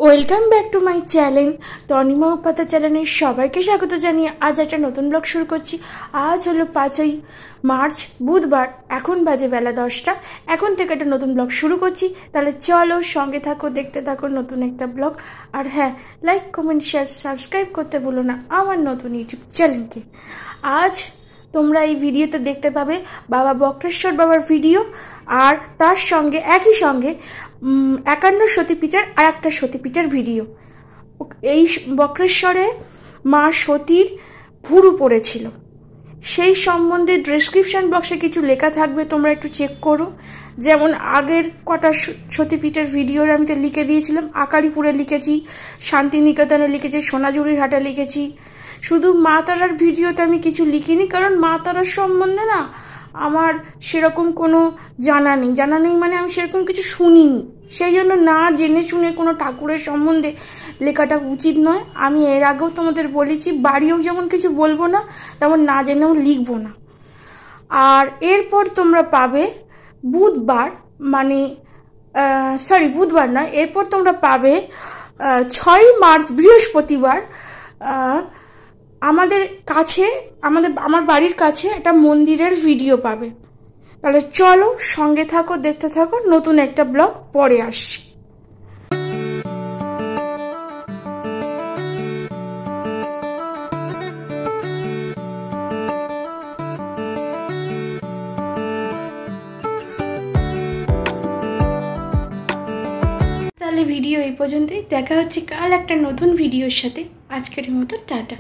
Welcome back to my channel Tanima Upadhyay চ্যানেলে সবাইকে স্বাগত জানিয়ে আজ একটা নতুন ব্লগ শুরু করছি। আজ হলো 5ই মার্চ বুধবার, এখন বাজে বেলা 10টা। এখন থেকে একটা নতুন ব্লগ শুরু করছি, তাহলে চলো সঙ্গে থাকো, দেখতে থাকো নতুন একটা ব্লগ। আর হ্যাঁ, লাইক কমেন্ট শেয়ার সাবস্ক্রাইব করতে ভুলো না আমার নতুন ইউটিউব চ্যানেলকে। আজ তোমরা এই ভিডিওতে দেখতে পাবে বাবা বক্রেশ্বর বাবার ভিডিও, আর তার সঙ্গে একই সঙ্গে 51 সতীপীঠের আর একটা সতীপীঠের ভিডিও। এই বক্রেশ্বরে মা সতীর ভুরু পড়েছিল, সেই সম্বন্ধে ডেসক্রিপশন বক্সে কিছু লেখা থাকবে, তোমরা একটু চেক করো। যেমন আগের কটা সতীপীঠের ভিডিওর আমি তো লিখে দিয়েছিলাম, আকারিপুরে লিখেছি, শান্তিনিকেতনে লিখেছি, সোনাঝুরির হাটে লিখেছি। শুধু মা তারার ভিডিওতে আমি কিছু লিখিনি, কারণ মা তারার সম্বন্ধে না আমার সেরকম কোনো জানা নেই মানে আমি সেরকম কিছু শুনিনি, সেই জন্য না জেনে শুনে কোনো ঠাকুরের সম্বন্ধে লেখাটা উচিত নয়। আমি এর আগেও তোমাদের বলেছি, বাড়িও যেমন কিছু বলবো না, তেমন না জেনেও লিখবো না। আর এরপর তোমরা পাবে বুধবার, মানে বুধবার না, এরপর তোমরা পাবে 6ই মার্চ বৃহস্পতিবার আমাদের কাছে, আমার বাড়ির কাছে একটা মন্দিরের ভিডিও পাবে। তাহলে চলো সঙ্গে থাকো, দেখতে থাকো, নতুন একটা ব্লগ পরে আসছি। তাহলে ভিডিও এই পর্যন্তই, দেখা হচ্ছে কাল একটা নতুন ভিডিওর সাথে। আজকের মতো টাটা।